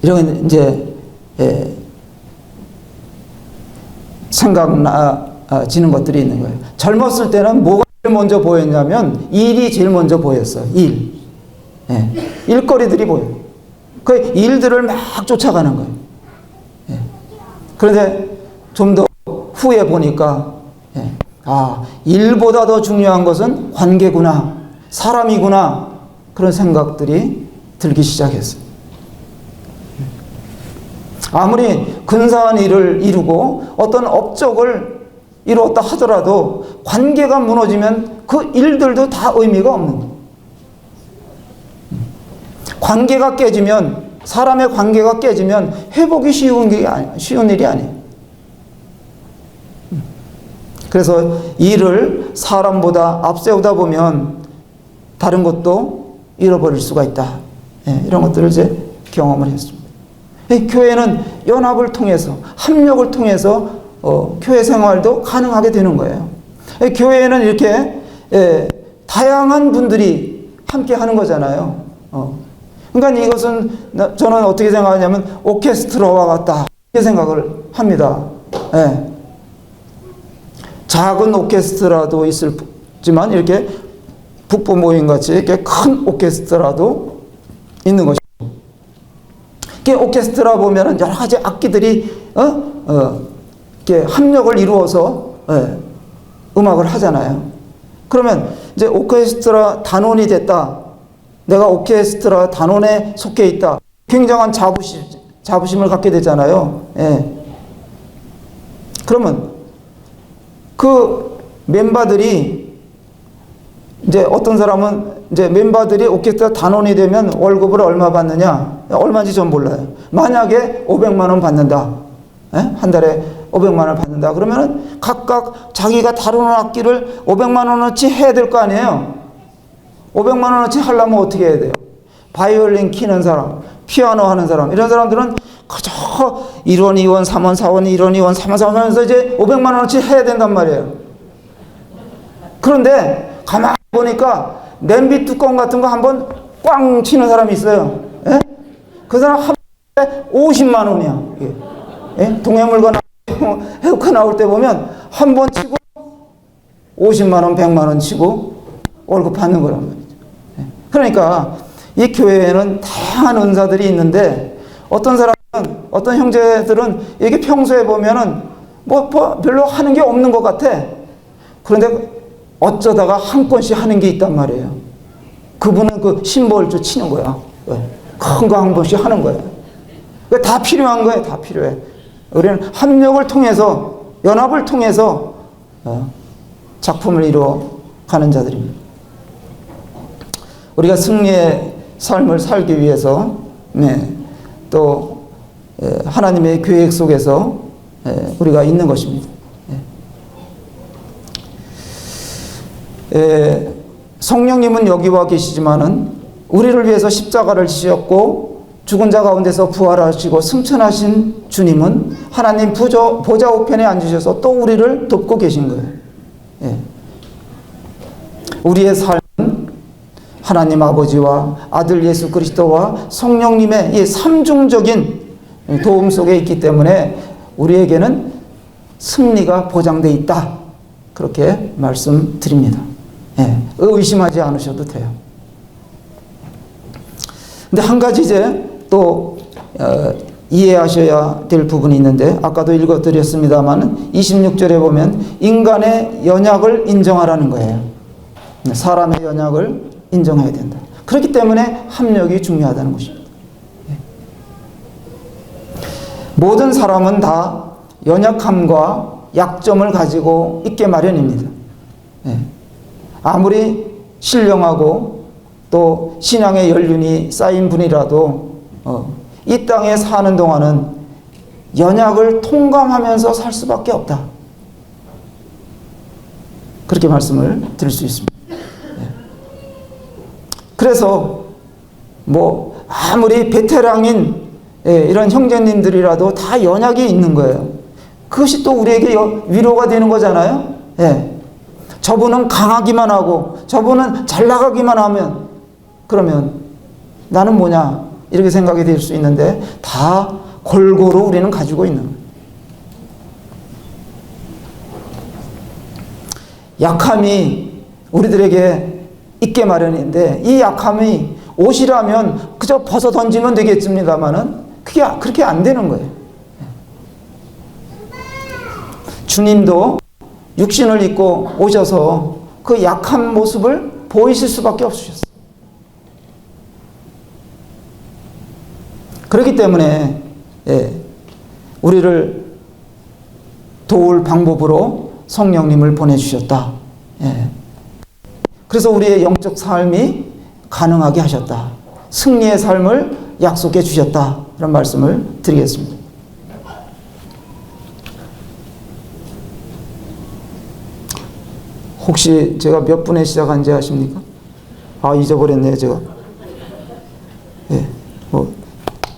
이런 이제 생각나지는 것들이 있는 거예요. 젊었을 때는 뭐가 제일 먼저 보였냐면 일이 제일 먼저 보였어요. 일거리들이 보여요. 그 일들을 막 쫓아가는 거예요. 그런데 좀 더 후에 보니까 일보다 더 중요한 것은 관계구나, 사람이구나, 그런 생각들이 들기 시작했어요. 아무리 근사한 일을 이루고 어떤 업적을 이루었다 하더라도 관계가 무너지면 그 일들도 다 의미가 없는 거예요. 관계가 깨지면, 사람의 관계가 깨지면 회복이 쉬운 일이 아니에요. 그래서 일을 사람보다 앞세우다 보면 다른 것도 잃어버릴 수가 있다. 이런 것들을 이제 경험을 했습니다. 교회는 연합을 통해서, 합력을 통해서 교회 생활도 가능하게 되는 거예요. 교회에는 이렇게 다양한 분들이 함께 하는 거잖아요. 그러니까 이것은 저는 어떻게 생각하냐면 오케스트라와 같다, 이렇게 생각을 합니다. 작은 오케스트라도 있지만 이렇게 북부 모임 같이 이렇게 큰 오케스트라도 있는 것이고, 오케스트라 보면은 여러 가지 악기들이 이렇게 합력을 이루어서 음악을 하잖아요. 그러면 이제 오케스트라 단원이 됐다, 내가 오케스트라 단원에 속해 있다, 굉장한 자부심을 갖게 되잖아요. 그러면 그 멤버들이 이제 어떤 사람은 이제 멤버들이 오케스트라 단원이 되면 월급을 얼마 받느냐? 얼마인지 전 몰라요. 만약에 500만 원 받는다. 한 달에 500만 원을 받는다. 그러면은 각각 자기가 다루는 악기를 500만 원어치 해야 될 거 아니에요. 500만 원어치 하려면 어떻게 해야 돼요? 바이올린 키는 사람, 피아노 하는 사람, 이런 사람들은 그저 1원, 2원, 3원, 4원, 1원, 2원, 3원, 4원 하면서 이제 500만 원어치 해야 된단 말이에요. 그런데 가만히 보니까 냄비 뚜껑 같은 거 한번 꽝 치는 사람이 있어요. 예? 그 사람 한 번에 50만 원이야. 예? 동해물건 해우카 나올 때 보면 한 번 치고 50만 원, 100만 원 치고 월급 받는 거란 말이죠. 예? 그러니까 이 교회에는 다양한 은사들이 있는데 어떤 사람은, 어떤 형제들은 이게 평소에 보면은 뭐 별로 하는 게 없는 것 같아. 그런데 어쩌다가 한 건씩 하는 게 있단 말이에요. 그분은 그 심벌주 치는 거야. 큰 거 한 번씩 하는 거예요. 다 필요한 거예요. 다 필요해. 우리는 합력을 통해서, 연합을 통해서 작품을 이루어 가는 자들입니다. 우리가 승리의 삶을 살기 위해서 또 하나님의 계획 속에서 우리가 있는 것입니다. 성령님은 여기 와 계시지만은 우리를 위해서 십자가를 지셨고 죽은 자 가운데서 부활하시고 승천하신 주님은 하나님 보좌 우편에 앉으셔서 또 우리를 돕고 계신 거예요. 우리의 삶은 하나님 아버지와 아들 예수 그리스도와 성령님의 이 삼중적인 도움 속에 있기 때문에 우리에게는 승리가 보장되어 있다. 그렇게 말씀드립니다. 의심하지 않으셔도 돼요. 근데 한 가지 이제 또 이해하셔야 될 부분이 있는데 아까도 읽어드렸습니다만 26절에 보면 인간의 연약을 인정하라는 거예요. 사람의 연약을 인정해야 된다. 그렇기 때문에 합력이 중요하다는 것입니다. 모든 사람은 다 연약함과 약점을 가지고 있게 마련입니다. 아무리 신령하고 또 신앙의 연륜이 쌓인 분이라도 이 땅에 사는 동안은 연약을 통감하면서 살 수밖에 없다. 그렇게 말씀을 드릴 수 있습니다. 그래서 뭐 아무리 베테랑인 이런 형제님들이라도 다 연약이 있는 거예요. 그것이 또 우리에게 위로가 되는 거잖아요. 저분은 강하기만 하고 저분은 잘 나가기만 하면 그러면 나는 뭐냐 이렇게 생각이 될 수 있는데 다 골고루 우리는 가지고 있는 거예요. 약함이 우리들에게 있게 마련인데 이 약함이 옷이라면 그저 벗어 던지면 되겠습니다만은 그게 그렇게 안 되는 거예요. 주님도 육신을 입고 오셔서 그 약한 모습을 보이실 수밖에 없으셨어요. 그렇기 때문에 우리를 도울 방법으로 성령님을 보내주셨다. 그래서 우리의 영적 삶이 가능하게 하셨다. 승리의 삶을 약속해 주셨다. 이런 말씀을 드리겠습니다. 혹시 제가 몇 분에 시작한지 아십니까? 잊어버렸네요, 제가.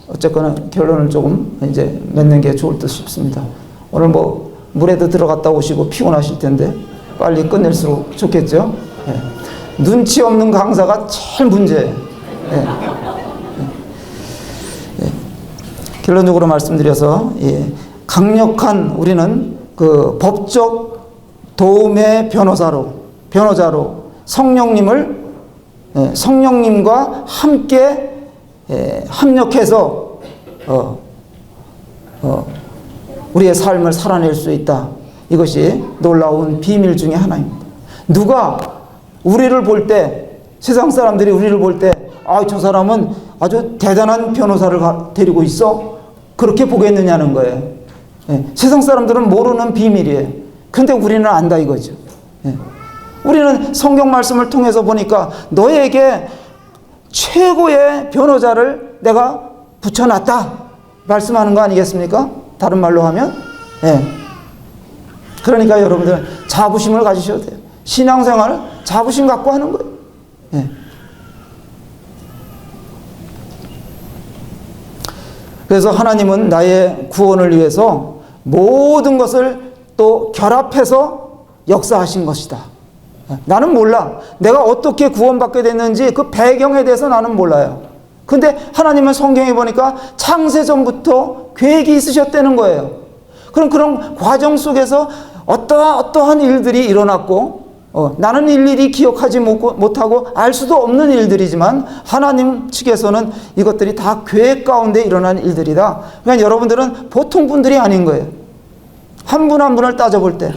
어쨌거나 결론을 조금 이제 맺는 게 좋을 듯 싶습니다. 오늘 뭐 물에도 들어갔다 오시고 피곤하실 텐데 빨리 끝낼수록 좋겠죠? 눈치 없는 강사가 제일 문제예요. 결론적으로 말씀드려서 강력한 우리는 그 법적 도움의 변호자로 성령님과 함께 합력해서 우리의 삶을 살아낼 수 있다. 이것이 놀라운 비밀 중에 하나입니다. 누가 우리를 볼 때, 세상 사람들이 우리를 볼 때, 저 사람은 아주 대단한 변호사를 데리고 있어? 그렇게 보겠느냐는 거예요. 세상 사람들은 모르는 비밀이에요. 근데 우리는 안다 이거죠. 예. 우리는 성경 말씀을 통해서 보니까 너에게 최고의 변호자를 내가 붙여놨다 말씀하는 거 아니겠습니까? 다른 말로 하면. 예. 그러니까 여러분들 자부심을 가지셔도 돼요. 신앙생활을 자부심 갖고 하는 거예요. 예. 그래서 하나님은 나의 구원을 위해서 모든 것을 또 결합해서 역사하신 것이다. 나는 몰라. 내가 어떻게 구원받게 됐는지 그 배경에 대해서 나는 몰라요. 근데 하나님은 성경에 보니까 창세전부터 계획이 있으셨다는 거예요. 그럼 그런 과정 속에서 어떠한 일들이 일어났고 나는 일일이 기억하지 못하고 알 수도 없는 일들이지만 하나님 측에서는 이것들이 다 계획 가운데 일어난 일들이다. 그러니까 여러분들은 보통 분들이 아닌 거예요. 한 분 한 분을 따져볼 때.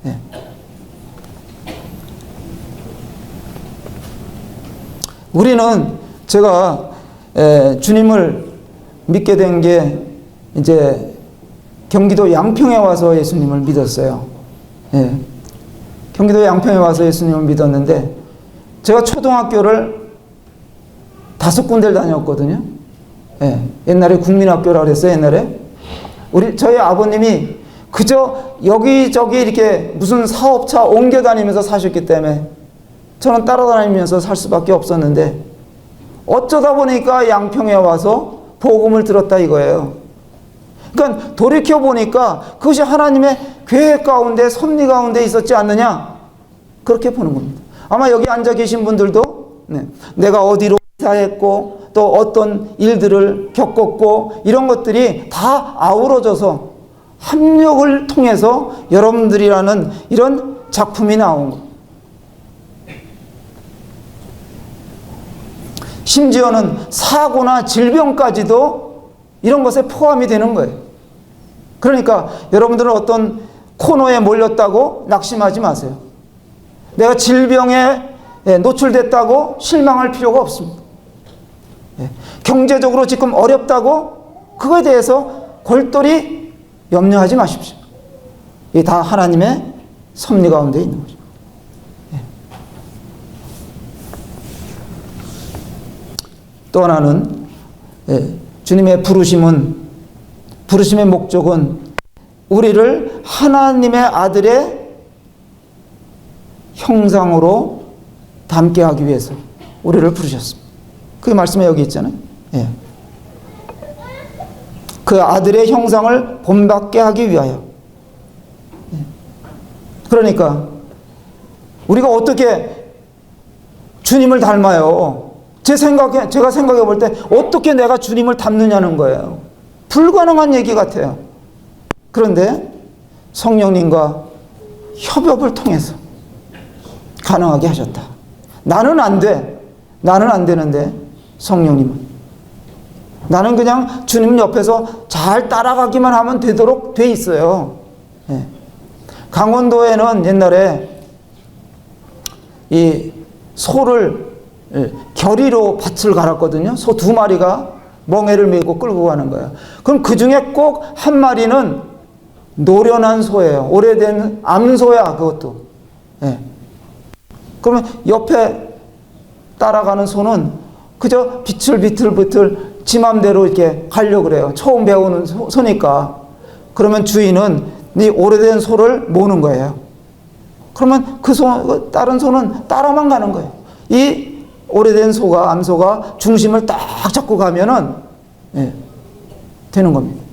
예. 우리는 제가 주님을 믿게 된 게 이제 경기도 양평에 와서 예수님을 믿었어요. 예. 경기도 양평에 와서 예수님을 믿었는데 제가 초등학교를 5군데를 다녔거든요. 예. 옛날에 국민학교라 그랬어요. 옛날에 저희 아버님이 그저 여기저기 이렇게 무슨 사업차 옮겨 다니면서 사셨기 때문에 저는 따라다니면서 살 수밖에 없었는데 어쩌다 보니까 양평에 와서 복음을 들었다 이거예요. 그러니까 돌이켜보니까 그것이 하나님의 계획 가운데 섭리 가운데 있었지 않느냐 그렇게 보는 겁니다. 아마 여기 앉아 계신 분들도 내가 어디로 이사했고 또 어떤 일들을 겪었고 이런 것들이 다 아우러져서 합력을 통해서 여러분들이라는 이런 작품이 나온 거예요. 심지어는 사고나 질병까지도 이런 것에 포함이 되는 거예요. 그러니까 여러분들은 어떤 코너에 몰렸다고 낙심하지 마세요. 내가 질병에 노출됐다고 실망할 필요가 없습니다. 경제적으로 지금 어렵다고 그거에 대해서 골똘히 염려하지 마십시오. 이게 다 하나님의 섭리 가운데 있는 거죠. 또 하나는 주님의 부르심의 목적은 우리를 하나님의 아들의 형상으로 닮게 하기 위해서 우리를 부르셨습니다. 그 말씀에 여기 있잖아요. 예. 그 아들의 형상을 본받게 하기 위하여. 예. 그러니까 우리가 어떻게 주님을 닮아요? 제가 생각해 볼 때 어떻게 내가 주님을 닮느냐는 거예요. 불가능한 얘기 같아요. 그런데 성령님과 협업을 통해서 가능하게 하셨다. 나는 안 돼. 나는 안 되는데 성령님은. 나는 그냥 주님 옆에서 잘 따라가기만 하면 되도록 돼 있어요. 예. 강원도에는 옛날에 이 소를 결의로 밭을 갈았거든요. 소 2마리가 멍에를 메고 끌고 가는 거예요. 그럼 그 중에 꼭 한 마리는 노련한 소예요. 오래된 암소야, 그것도. 예. 그러면 옆에 따라가는 소는 그저 비틀비틀 지 맘대로 이렇게 가려고 그래요. 처음 배우는 소니까. 그러면 주인은 이 오래된 소를 모는 거예요. 그러면 다른 소는 따라만 가는 거예요. 이 오래된 소가, 암소가 중심을 딱 잡고 가면은, 되는 겁니다.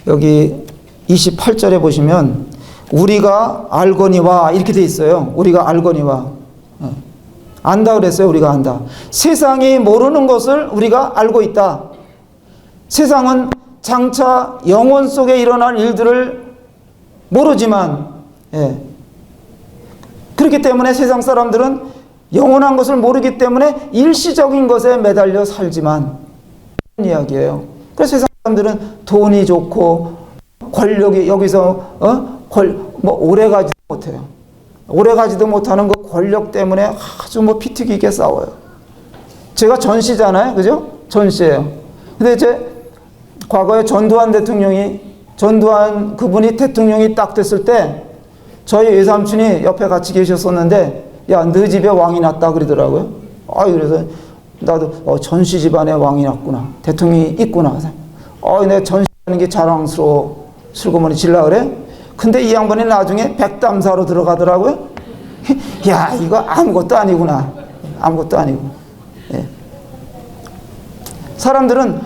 여기 28절에 보시면, 우리가 알거니와 이렇게 돼 있어요. 우리가 알거니와. 안다 그랬어요. 우리가 안다. 세상이 모르는 것을 우리가 알고 있다. 세상은 장차 영혼 속에 일어날 일들을 모르지만, 그렇기 때문에 세상 사람들은 영원한 것을 모르기 때문에 일시적인 것에 매달려 살지만, 그런 이야기예요. 그래서 세상 사람들은 돈이 좋고 권력이 여기서 오래 가지도 못해요. 오래 가지도 못하는 그 권력 때문에 아주 피 튀기게 싸워요. 제가 전시잖아요, 그죠? 전시예요. 근데 이제 과거에 전두환 그분이 대통령이 딱 됐을 때 저희 외삼촌이 옆에 같이 계셨었는데, 야, 너 집에 왕이 났다 그러더라고요. 그래서 나도 전시 집안에 왕이 났구나, 대통령이 있구나. 내가 전시하는 게 자랑스러워, 슬그머니 질라 그래. 근데 이 양반이 나중에 백담사로 들어가더라고요. 야, 이거 아무것도 아니구나, 아무것도 아니고. 예. 사람들은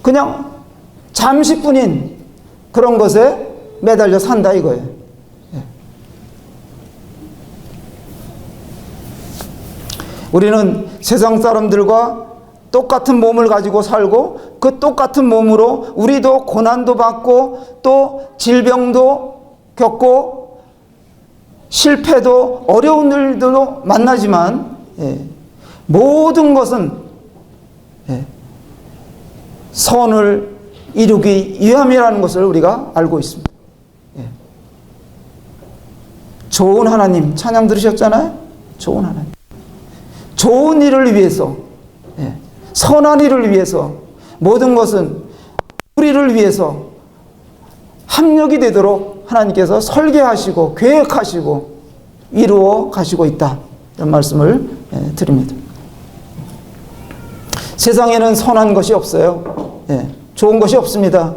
그냥 잠시뿐인 그런 것에 매달려 산다 이거예요. 예. 우리는 세상 사람들과 똑같은 몸을 가지고 살고, 그 똑같은 몸으로 우리도 고난도 받고 또 질병도 겪고 실패도 어려운 일들도 만나지만, 모든 것은 선을 이루기 위함이라는 것을 우리가 알고 있습니다. 좋은 하나님 찬양 들으셨잖아요. 좋은 하나님, 좋은 일을 위해서, 선한 일을 위해서, 모든 것은 우리를 위해서 합력이 되도록 하나님께서 설계하시고 계획하시고 이루어 가시고 있다, 이런 말씀을 드립니다. 세상에는 선한 것이 없어요. 좋은 것이 없습니다.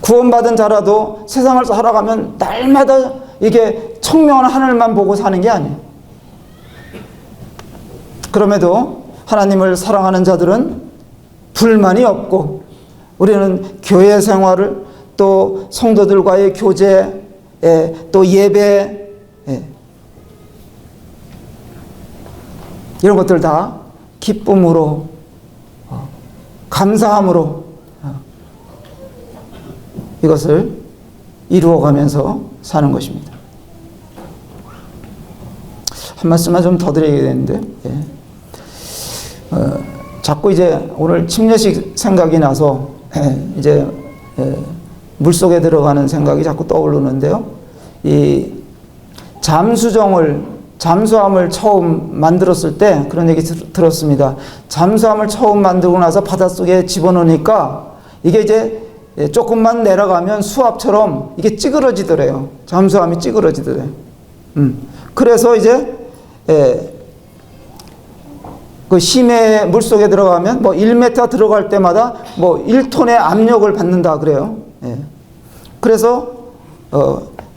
구원받은 자라도 세상을 살아가면 날마다 이게 청명한 하늘만 보고 사는 게 아니에요. 그럼에도 하나님을 사랑하는 자들은 불만이 없고, 우리는 교회 생활을, 또 성도들과의 교제, 또 예배, 이런 것들 다 기쁨으로, 감사함으로 이것을 이루어가면서 사는 것입니다. 한 말씀만 좀 더 드려야 되는데, 자꾸 이제 오늘 침례식 생각이 나서 이제 물속에 들어가는 생각이 자꾸 떠오르는데요. 이 잠수함을 처음 만들었을 때 그런 얘기 들었습니다. 잠수함을 처음 만들고 나서 바닷속에 집어넣으니까 이게 이제 조금만 내려가면 수압처럼 이게 찌그러지더래요. 잠수함이 찌그러지더래요. 그래서 이제 그 심해 물속에 들어가면 뭐 1m 들어갈 때마다 뭐 1톤의 압력을 받는다 그래요. 그래서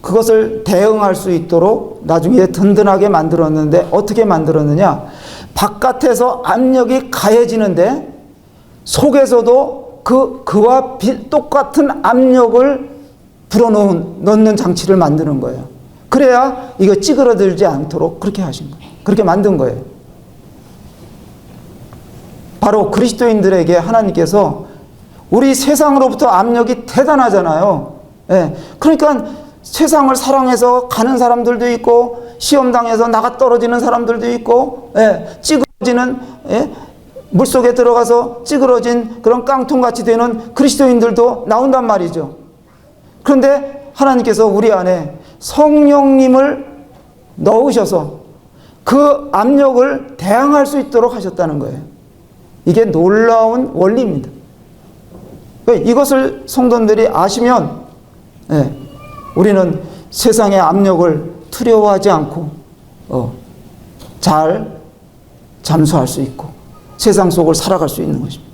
그것을 대응할 수 있도록 나중에 든든하게 만들었는데, 어떻게 만들었느냐? 바깥에서 압력이 가해지는데 속에서도 그와 똑같은 압력을 불어넣는 장치를 만드는 거예요. 그래야 이거 찌그러들지 않도록 그렇게 하신 거예요. 그렇게 만든 거예요. 바로 그리스도인들에게 하나님께서, 우리 세상으로부터 압력이 대단하잖아요. 그러니까 세상을 사랑해서 가는 사람들도 있고, 시험당해서 나가 떨어지는 사람들도 있고, 찌그러지는, 물속에 들어가서 찌그러진 그런 깡통같이 되는 그리스도인들도 나온단 말이죠. 그런데 하나님께서 우리 안에 성령님을 넣으셔서 그 압력을 대항할 수 있도록 하셨다는 거예요. 이게 놀라운 원리입니다. 이것을 성도들이 아시면 우리는 세상의 압력을 두려워하지 않고 잘 잠수할 수 있고 세상 속을 살아갈 수 있는 것입니다.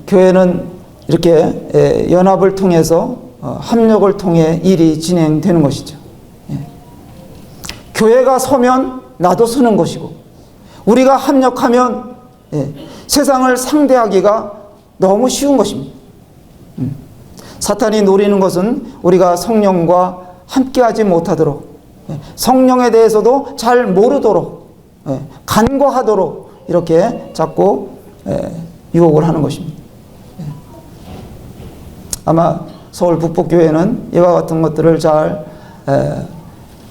교회는 이렇게 연합을 통해서, 합력을 통해 일이 진행되는 것이죠. 교회가 서면 나도 서는 것이고, 우리가 합력하면 세상을 상대하기가 너무 쉬운 것입니다. 사탄이 노리는 것은 우리가 성령과 함께하지 못하도록, 성령에 대해서도 잘 모르도록, 간과하도록 이렇게 자꾸 유혹을 하는 것입니다. 아마 서울 북북교회는 이와 같은 것들을 잘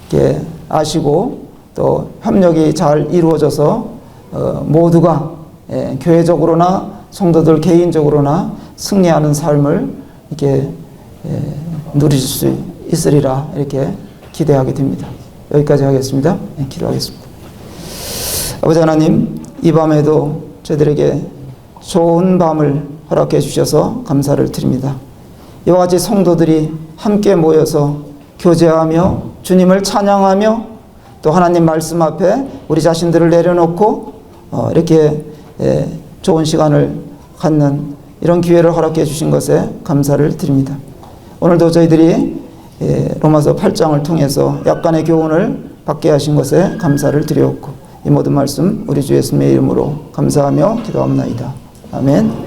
이렇게 아시고, 또 협력이 잘 이루어져서 모두가 교회적으로나 성도들 개인적으로나 승리하는 삶을 이렇게 누릴 수 있으리라, 이렇게 기대하게 됩니다. 여기까지 하겠습니다. 네, 기도하겠습니다. 아버지 하나님, 이 밤에도 저희들에게 좋은 밤을 허락해 주셔서 감사를 드립니다. 이와 같이 성도들이 함께 모여서 교제하며 주님을 찬양하며 또 하나님 말씀 앞에 우리 자신들을 내려놓고 이렇게 좋은 시간을 갖는 이런 기회를 허락해 주신 것에 감사를 드립니다. 오늘도 저희들이 로마서 8장을 통해서 약간의 교훈을 받게 하신 것에 감사를 드리옵고 이 모든 말씀 우리 주 예수님의 이름으로 감사하며 기도합나이다. 아멘.